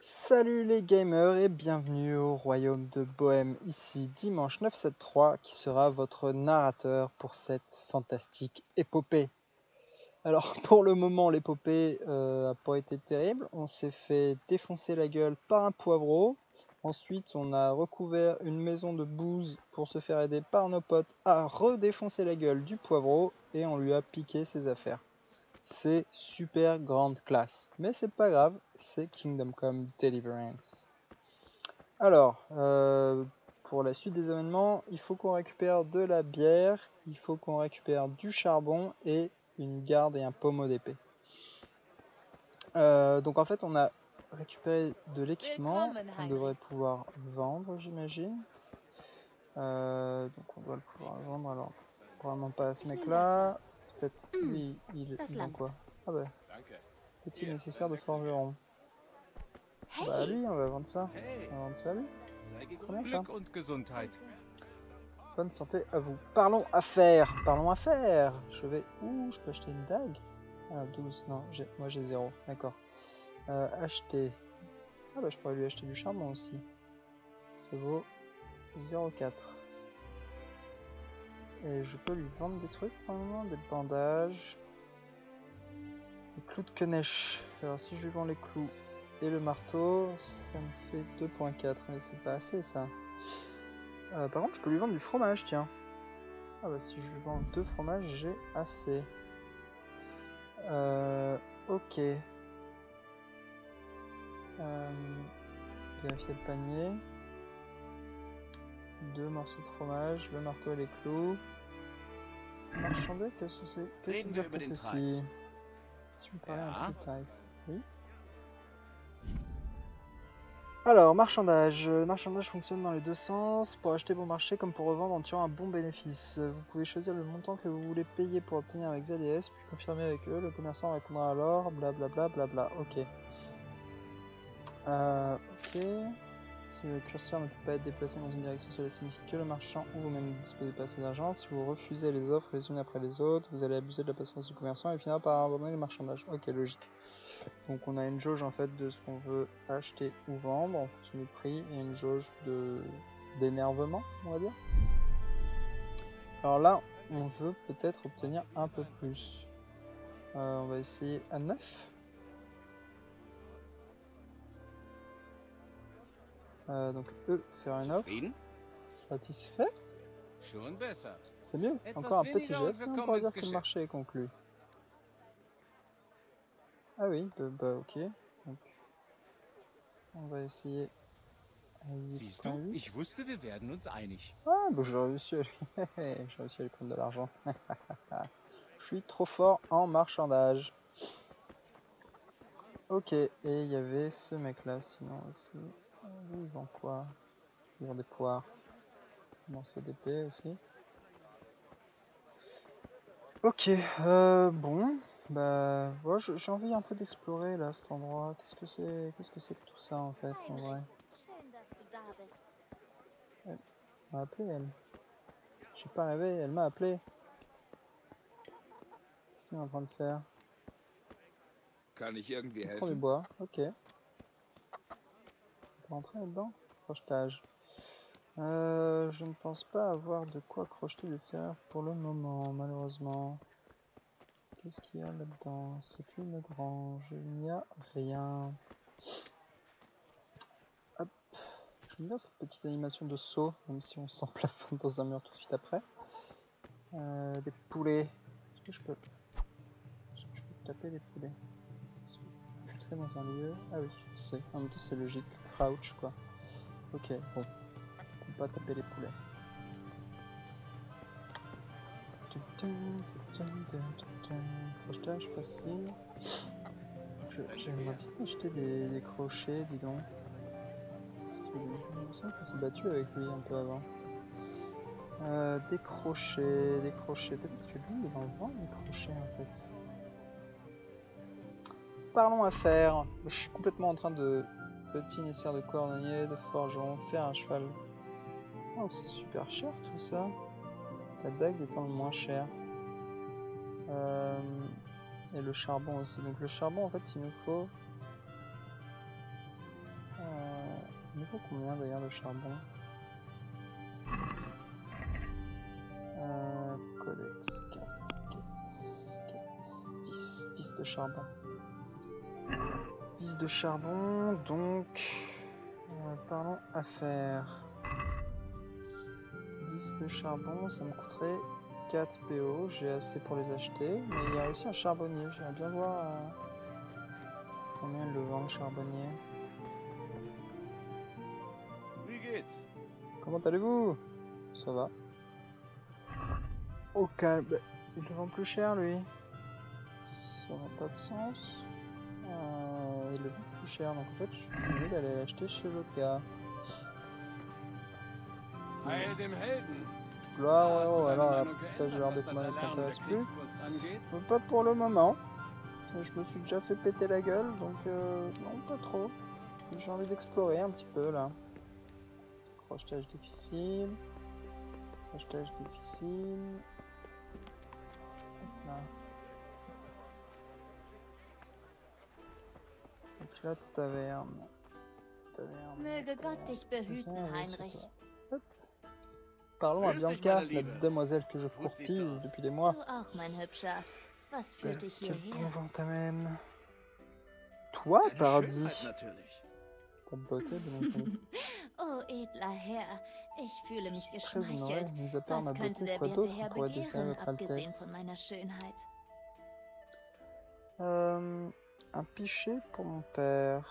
Salut les gamers et bienvenue au royaume de Bohème, ici Dimanche 973 qui sera votre narrateur pour cette fantastique épopée. Alors pour le moment l'épopée a pas été terrible, on s'est fait défoncer la gueule par un poivreau, ensuite on a recouvert une maison de bouse pour se faire aider par nos potes à redéfoncer la gueule du poivreau et on lui a piqué ses affaires. C'est super grande classe. Mais c'est pas grave, c'est Kingdom Come Deliverance. Alors, pour la suite des événements, il faut qu'on récupère de la bière, il faut qu'on récupère du charbon et une garde et un pommeau d'épée. Donc en fait, on a récupéré de l'équipement qu'on devrait pouvoir vendre, j'imagine. Donc on doit le pouvoir vendre, alors probablement pas à ce mec-là. Peut-être lui, il vend quoi? Ah bah. Petit nécessaire de forgeron. Bah lui, on va vendre ça. On va vendre ça à lui. C'est très bien ça. Bonne santé à vous. Parlons affaires. Parlons affaires. Je vais... Ouh, je peux acheter une dague. Ah, 12. Non, moi j'ai 0. D'accord. Acheter. Ah bah je pourrais lui acheter du charbon aussi. Ça vaut 0,4. Et je peux lui vendre des trucs pour le moment. Des bandages. Les clous de Kenesh. Alors si je lui vends les clous et le marteau, ça me fait 2,4. Mais c'est pas assez ça. Par contre, je peux lui vendre du fromage, tiens. Ah bah si je lui vends 2 fromages, j'ai assez. Ok. Vérifier le panier. 2 morceaux de fromage, le marteau et les clous. Marchander, qu'est-ce que c'est? Qu'est-ce que dire que ceci? Si vous me parlez un peu de tarif. Oui. Alors, marchandage. Le marchandage fonctionne dans les deux sens, pour acheter bon marché comme pour revendre en tirant un bon bénéfice. Vous pouvez choisir le montant que vous voulez payer pour obtenir avec ZDS, puis confirmer avec eux. Le commerçant répondra alors, blablabla, blabla. Ok. Ok. Si le curseur ne peut pas être déplacé dans une direction, cela signifie que le marchand ou vous-même ne disposez pas assez d'argent. Si vous refusez les offres les unes après les autres, vous allez abuser de la patience du commerçant et finira par abandonner le marchandage. Ok, logique. Donc on a une jauge en fait de ce qu'on veut acheter ou vendre en fonction du prix et une jauge d'énervement, on va dire. Alors là, on veut peut-être obtenir un peu plus. On va essayer à 9. Donc eux, faire une offre. Satisfait. C'est mieux. Encore un petit geste et on pourra dire que le marché est conclu. Ah oui, bah ok. Donc, on va essayer à 8,8. Ah, bah j'ai réussi à lui prendre de l'argent. Je suis trop fort en marchandage. Ok, et il y avait ce mec là sinon aussi. Il vend quoi? Il vend des poires. Un morceau d'épée aussi. Ok, bon. Bah, ouais, j'ai envie un peu d'explorer là cet endroit. Qu'est-ce que c'est que tout ça en fait en vrai? Elle m'a appelé elle. J'ai pas rêvé, elle m'a appelé. Qu'est-ce qu'il est en train de faire? Il prend du bois, ok. On peut rentrer là-dedans? Crochetage. Je ne pense pas avoir de quoi crocheter des serrures pour le moment, malheureusement. Qu'est-ce qu'il y a là-dedans? C'est une grange, il n'y a rien. Hop. J'aime bien cette petite animation de saut, même si on s'emplafonne dans un mur tout de suite après. Des poulets. Est-ce que je peux taper les poulets? Filtrer dans un lieu. Ah oui, je sais. En même temps, c'est logique. Crouch, quoi. Ok, bon. On peut pas taper les poulets. Crochetage facile. J'aimerais bien acheter des crochets, dis donc. Il me semble qu'on s'est battu avec lui un peu avant. Des crochets. Peut-être que lui, il va en vendre des crochets en fait. Parlons affaires. Je suis complètement en train de petit nécessaire de cordonnier, de forgeron, faire un cheval. Oh, c'est super cher tout ça. La dague étant le moins cher. Et le charbon aussi. Donc le charbon, en fait, il nous faut vaut combien d'ailleurs le charbon? Codex, carte, quête, 10 de charbon. 10 de charbon, donc parlons affaires. 10 de charbon, ça me coûterait 4 PO, j'ai assez pour les acheter, mais il y a aussi un charbonnier, j'aimerais bien voir combien le vend le charbonnier. Comment allez-vous? Ça va. Au calme, il le vend plus cher lui. Ça n'a pas de sens. Il le vend plus cher, donc en fait je suis obligé d'aller l'acheter chez l'autre gars. Gloire, ouais, alors l'apprentissage de l'art des commandes ne t'intéresse plus. Mais pas pour le moment. Je me suis déjà fait péter la gueule, donc non, pas trop. J'ai envie d'explorer un petit peu là. Crochetage difficile. Crochetage difficile. Hop là. Donc là, taverne. Möge Gott dich behüten, Heinrich. Parlons à Bianca, la demoiselle que je courtise depuis des mois. Du auch, mein Hübscher. Was führt dich Quel hierher? bon vent t'amène. Toi, Paradis. Ta beauté, bien entendu. Oh, edler Herr, ich fühle mich Très honoré, geschmeichelt. mis à part ma Was könnte beauté, der quoi werte d'autre Herr pourrait désirer begehren, votre abgesehen Altesse? von meiner Schönheit? Un pichet pour mon père.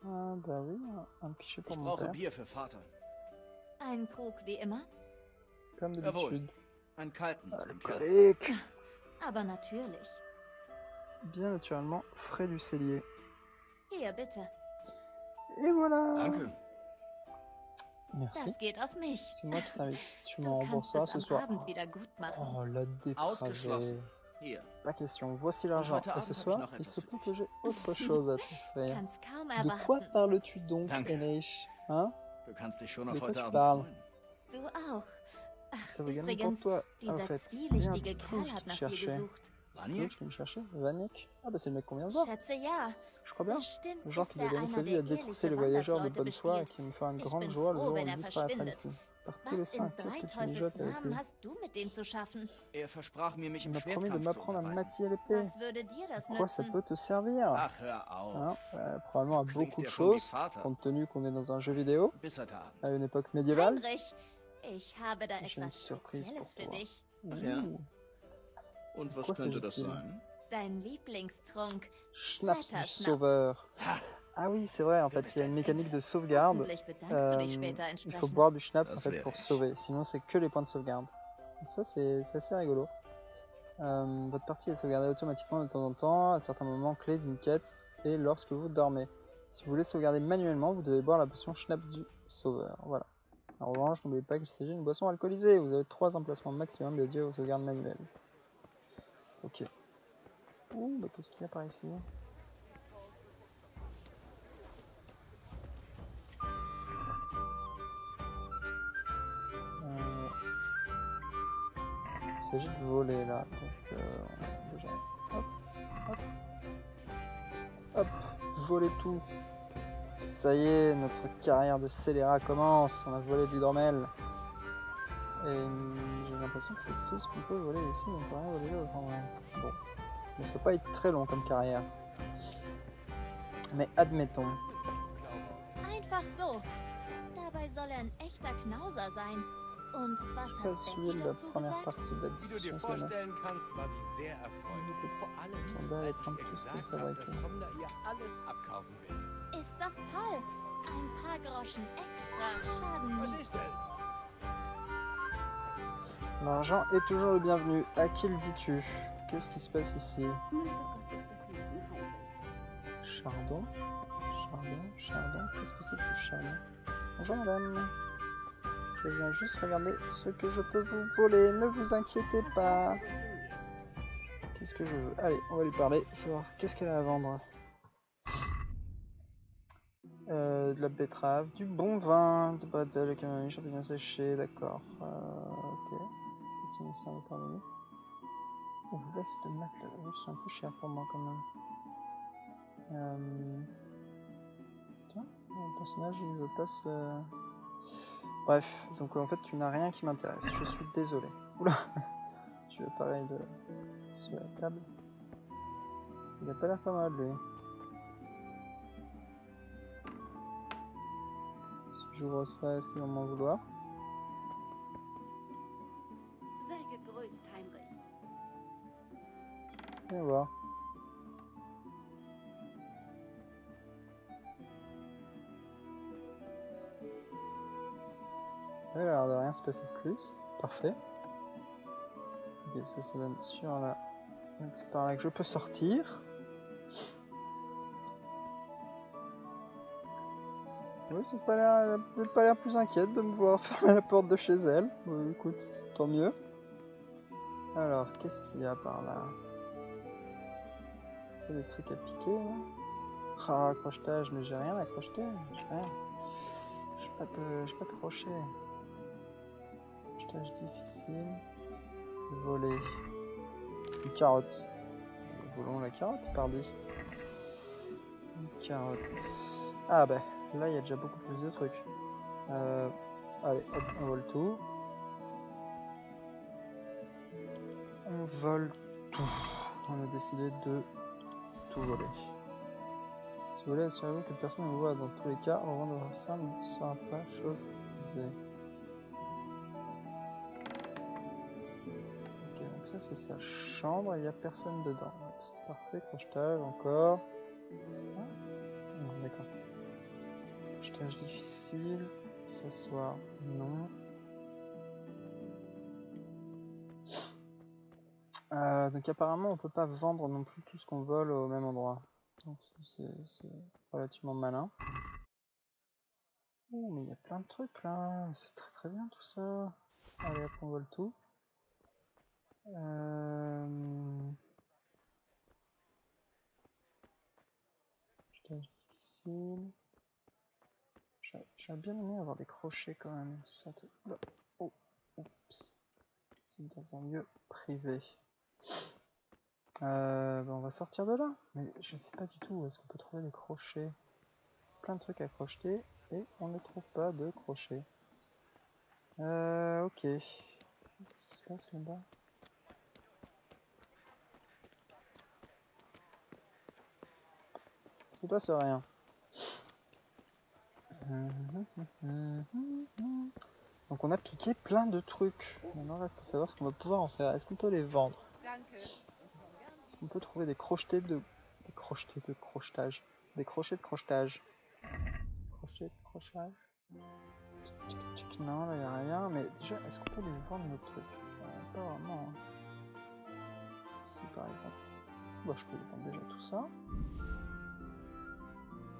Ah bah oui, un pichet pour mon père. Bier für Vater. Ein Krug wie immer? Comme d'habitude. Einen kalten zum Keller. Alcoolique. Aber natürlich. Bien naturellement, frais du cellier. Hier, bitte. Et voilà. Danke. Merci. Das geht auf mich. C'est moi qui t'invite. Tu Du m'en kannst rembourseras es ce am soir. Abend wieder gut machen. Oh, la dépravée. Ausgeschlossen. Hier. Pas question. Voici l'argent. heute Et ce Abend hab ich soir, noch il etwas se für peut dich. que j'ai autre chose à t'offrir. Kannst kaum De quoi erwarten. parles-tu donc, Danke. Enrich? Hein? Du kannst dich schon De auf quoi heute tu Abend parles? freuen. Du auch. Ach, Ça veut gagner pour übrigens, toi. Ah, au dieser fait, il y a un zwielichtige petit Kerl cloche hat qui te nach dir cherchait. gesucht. Cloche qui me cherchait? Vanek? Ah bah c'est le mec qu'on vient de voir. Schätze ja. Je crois bien. Bestimmt Le genre ist qui doit er gagner sa einer, vie à der détrousser ehrliche les voyageurs de Wandersleute bonne foi et bestiehlt. qui me fera une Ich grande bin joie le froh, jour où wenn il er disparaîtra verschwindet. d'ici. Par tous les Was saints, in qu'est-ce drei que tu mijotes avec Teufels lui? Namen hast du mit dem zu schaffen? Er versprach mir, mich Il im m'a promis de Schwertkampf zu m'apprendre à unterweisen. maquiller l'épée. Was würde dir das Quoi ça nützen? peut te servir? Ach, hör auf. Hein, probablement à Du klingst beaucoup de ja schon wie choses, Vater. compte tenu qu'on est dans un jeu vidéo, Bis heute Abend. à une époque médiévale. Heinrich, ich habe da J'ai une etwas surprise Spezielles pour für toi. dich. Ja. Ouh, Und was quoi könnte das s'agit-il? sein? Dein Lieblingstrunk. Schnaps du Weiter, Schnaps. sauveur. Ah oui, c'est vrai, en fait, il y a une mécanique de sauvegarde. Hoffentlich bedankst du dich später Il faut entsprechend. boire du schnapps en Das fait wäre pour ich. sauver, sinon c'est que les points de sauvegarde. Donc ça c'est assez rigolo. Votre partie est sauvegardée automatiquement de temps en temps à certains moments clés d'une quête et lorsque vous dormez. Si vous voulez sauvegarder manuellement, vous devez boire la potion Schnapps du sauveur. Voilà. En revanche, n'oubliez pas qu'il s'agit d'une boisson alcoolisée. Vous avez 3 emplacements maximum dédiés aux sauvegardes manuelles. Ok. Ouh, bah qu'est-ce qu'il y a par ici? Il s'agit de voler là, donc déjà, hop, hop, hop, voler tout. Ça y est, notre carrière de scélérat commence, on a volé de l'hydromel. Et j'ai l'impression que c'est tout ce qu'on peut voler ici, mais on peut rien voler d'autre en vrai. Bon, mais ça n'a pas été très long comme carrière. Mais admettons. Einfach so. Dabei soll er ein echter Knauser sein. Und was Pas hat suivi Betty la dazu première gesagt? partie de la Wie du dir discussion, c'est là. vorstellen kannst, war sie sehr erfreut. Vor allem, Tombeur als est ich un ihr plus gesagt que habe, dass fabriqué. Tom da ihr alles abkaufen will. Ist doch toll. Ein paar Groschen extra. Schaden Was nie. ist denn? L'argent est toujours le bienvenu. À qui le dis-tu? Qu'est-ce qui se passe ici? Chardon? Chardon? Qu'est-ce que c'est que le chardon? Bonjour madame. Je viens juste regarder ce que je peux vous voler. Ne vous inquiétez pas. Qu'est-ce que je veux? Allez, on va lui parler, savoir qu'est-ce qu'elle a à vendre. De la betterave, du bon vin, du bretzel, de camomille, champignons séchés, d'accord. Ok. Continue ça encore mieux. Oh, veste de matelas, c'est un peu cher pour moi quand même. Tiens, on va personnage il veut pas se... Bref, donc en fait tu n'as rien qui m'intéresse, je suis désolé. Oula. Tu veux pareil de... sur la table. Il a pas l'air pas mal lui. Si j'ouvre ça, est-ce qu'ils vont m'en vouloir? Sei gegrüßt, Heinrich. Viens voir. Il a l'air de rien se passer de plus. Parfait. Ok, ça donne sur là. Donc c'est par là que je peux sortir. Oui, elle n'a pas l'air plus inquiète de me voir fermer la porte de chez elle. Bon, écoute, tant mieux. Alors, qu'est-ce qu'il y a par là? Il y a des trucs à piquer, là. Ah, crochetage, mais j'ai rien à crocheter. J'ai rien. J'ai pas de crochet. Crochetage difficile. Voler. Une carotte. Volons la carotte, pardi. Une carotte. Ah bah, là il y a déjà beaucoup plus de trucs. Allez, hop, on vole tout. On vole tout. On a décidé de tout voler. Si vous voulez, assurez-vous que personne ne vous voit. Dans tous les cas, au rendre de ça ne sera pas chose aisée. Ok, donc ça c'est sa chambre et il n'y a personne dedans. C'est parfait, crochetage encore. Ah, d'accord. Crochetage difficile. S'asseoir, non. Donc apparemment on peut pas vendre non plus tout ce qu'on vole au même endroit. Donc c'est relativement malin. Oh mais il y a plein de trucs là, c'est très bien tout ça. Allez hop on vole tout. Crochetage difficile. J'aurais bien aimé avoir des crochets quand même. Oh, oups. C'est dans un lieu privé. On va sortir de là. Mais je sais pas du tout où est-ce qu'on peut trouver des crochets. Plein de trucs à crocheter et on ne trouve pas de crochets. Ok. Qu'est-ce qui se passe là-bas? Il se passe rien. Donc on a piqué plein de trucs. Maintenant reste à savoir ce qu'on va pouvoir en faire. Est-ce qu'on peut les vendre? Est-ce qu'on peut trouver des crochetés de... Des crochetés de crochetage. Des crochets de crochetage. Crochet de crochetage. Non, là il n'y a rien. Mais déjà, est-ce qu'on peut les vendre nos trucs? Pas vraiment. Si par exemple. Bon, je peux les vendre déjà tout ça.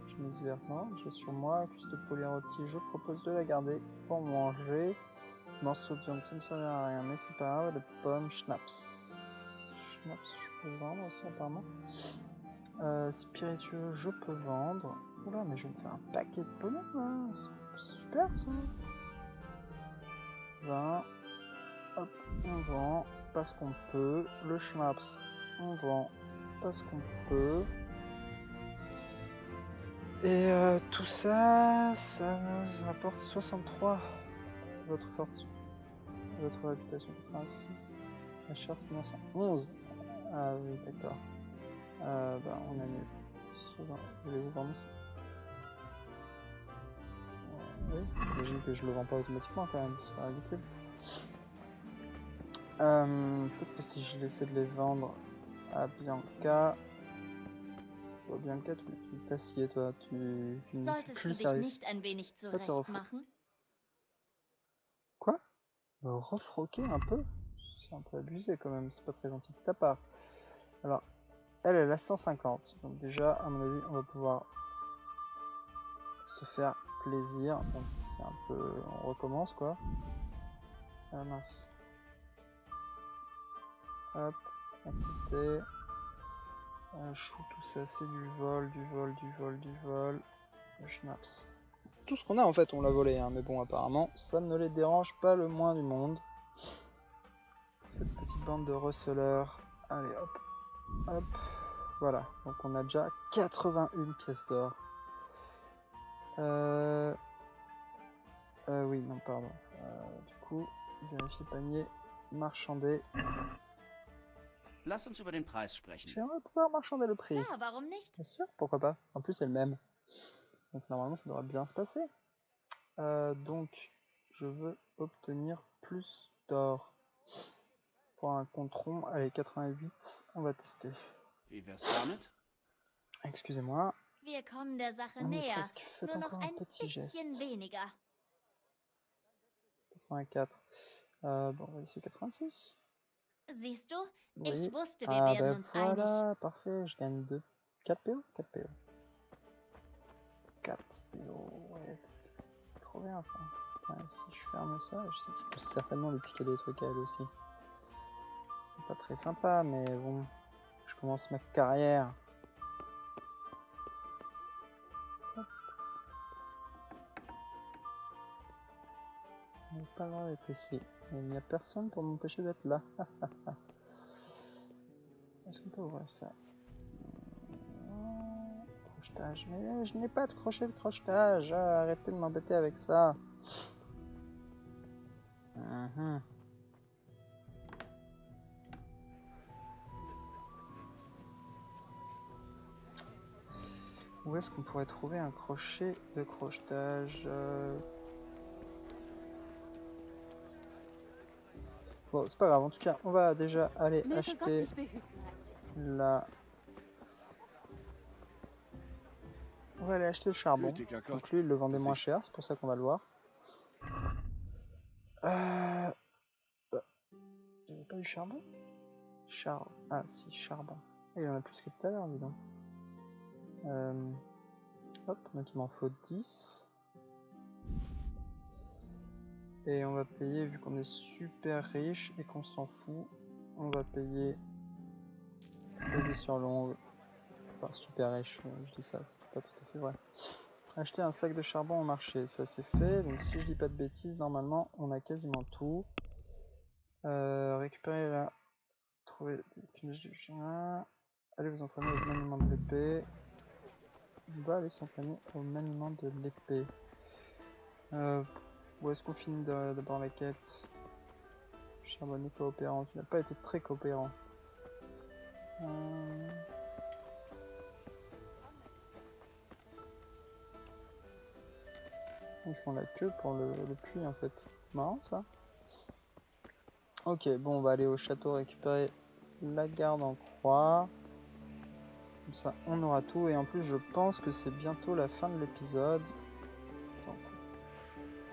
Chemise verte, non. J'ai sur moi. Cuisse de poulet rôti. Je propose de la garder pour manger. Morceau de viande, ça ne servira à rien. Mais c'est pas grave. De pommes, schnapps. Schnapps, je peux vendre aussi apparemment. Spiritueux, je peux vendre. Oula, mais je vais me faire un paquet de pognon là. C'est super ça. 20. Hop, on vend parce qu'on peut. Le schnapps, on vend parce qu'on peut. Et tout ça, ça nous rapporte 63. Votre fortune. Votre réputation 86. La chasse 11. Ah oui, d'accord. On annule. Voulez-vous vendre ça? Oui, j'imagine que je le vends pas automatiquement quand même, c'est ridicule. Peut-être que si je laissais de les vendre à Bianca. Oh, Bianca, tu t'assieds toi, tu ne fais plus le service. Quoi? Me refroquer un peu? C'est un peu abusé quand même, c'est pas très gentil de ta part. Alors, elle a 150, donc déjà, à mon avis, on va pouvoir se faire plaisir. Donc c'est un peu... on recommence quoi. Ah mince. Hop, accepter. Chou, tout ça, c'est du vol. Le schnapps. Tout ce qu'on a en fait, on l'a volé, hein, mais bon, apparemment, ça ne les dérange pas le moins du monde. Cette petite bande de receleurs. Allez, hop, hop. Voilà, donc on a déjà 81 pièces d'or. Oui, non, pardon. Du coup, vérifier panier, marchander. Lass uns über den Preis sprechen. J'aimerais pouvoir marchander le prix. Ja, warum nicht? Bien sûr, pourquoi pas. En plus, c'est le même. Donc normalement, ça devrait bien se passer. Donc, je veux obtenir plus d'or. Pour un compte rond, allez, 88, on va tester. Wie wär's damit? Excusez-moi, Wir kommen der Sache on est näher. presque. Faites Nur noch encore un ein petit bisschen geste. weniger. 84. Bon, on va essayer 86. Siehst du? Oui. Ich wusste, wir Ah, werden ben uns einig. voilà, parfait, je gagne 2. 4 PO 4 PO. 4 PO, ouais, c'est trop bien. Enfin. Putain, si je ferme ça, je peux certainement lui piquer des trucs à elle aussi. C'est pas très sympa, mais bon, je commence ma carrière. Hop. Il n'est pas le droit d'être ici. Il n'y a personne pour m'empêcher d'être là. Est-ce qu'on peut ouvrir ça? Crochetage. Mais je n'ai pas de crochet de crochetage. Arrêtez de m'embêter avec ça. Où est-ce qu'on pourrait trouver un crochet de crochetage? Bon, c'est pas grave. En tout cas, on va déjà aller acheter la... On va aller acheter le charbon. Donc lui, il le vendait moins cher. C'est pour ça qu'on va le voir. Il n'y avait pas du charbon? Ah si, charbon. Il y en a plus que tout à l'heure, dis donc. Hop, donc il m'en faut 10. Et on va payer, vu qu'on est super riche et qu'on s'en fout, on va payer payer sur longue. Enfin, super riche, je dis ça, c'est pas tout à fait vrai. Acheter un sac de charbon au marché, ça c'est fait. Donc si je dis pas de bêtises, normalement on a quasiment tout. Récupérer la... Trouver des punaises du chien. Allez vous entraîner au maniement de l'épée. On va aller s'entraîner au maniement de l'épée. Où est-ce qu'on finit d'abord la quête? Charbonnier coopérant, tu n'as pas été très coopérant. Ils font la queue pour le puits en fait. Marrant ça. Ok, bon on va aller au château récupérer la garde en croix. Comme ça on aura tout et en plus je pense que c'est bientôt la fin de l'épisode. Donc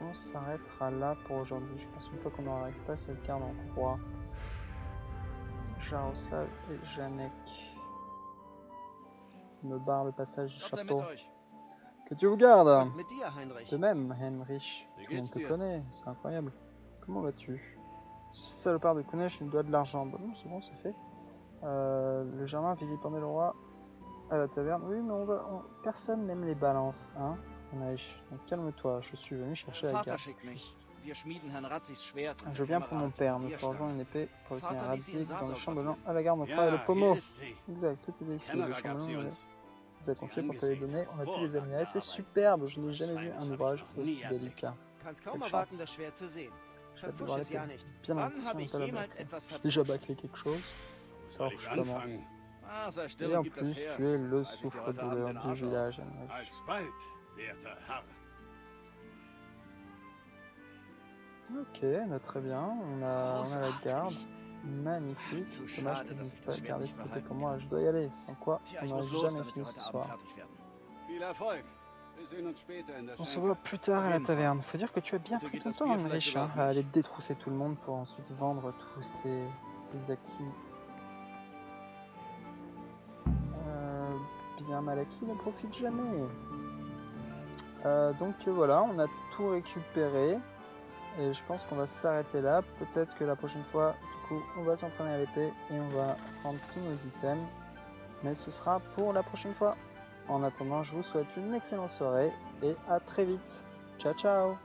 on s'arrêtera là pour aujourd'hui. Je pense une fois qu'on aura récupéré cette garde en croix. Jaroslav et Janek. Qui me barre le passage du château. Que Dieu vous garde. De même, Heinrich. Tout le monde te connaît, c'est incroyable. Comment vas-tu? Ce salopard de Kunesh nous doit de l'argent. Bon, c'est bon, c'est fait. Le Germain vilipendait le roi à la taverne. Oui, mais personne n'aime les balances, hein, Heinrich. Donc calme-toi, je suis venu chercher la garde. Je viens pour mon père, nous forgeons une épée pour le seigneur Radzi dans le chambellan à la garde en croix et le pommeau. Exact, tout est ici. Le chambellan nous a confié pour te les donner, on a pu les admirer. C'est superbe, je n'ai jamais vu un ouvrage aussi délicat. Quelle chance. Je vais devoir l'épée. Bien attention de ne pas la battre. J'ai déjà bâclé quelque chose. Alors je commence. Et en plus, tu es le souffre-douleur du village, Heinrich. Ok, bah, très bien, on a la garde. Magnifique. Dommage que je n'ai pas gardé cette épée pour moi. Je dois y aller, sans quoi on n'aurait jamais fini ce soir. On se voit plus tard à la taverne. Faut dire que tu as bien pris ton temps, Heinrich, hein, à aller détrousser tout le monde pour ensuite vendre tous ces acquis. Bien mal acquis ne profite jamais. Donc voilà, on a tout récupéré. Et je pense qu'on va s'arrêter là. Peut-être que la prochaine fois, du coup, on va s'entraîner à l'épée et on va prendre tous nos items. Mais ce sera pour la prochaine fois. En attendant, je vous souhaite une excellente soirée et à très vite. Ciao, ciao!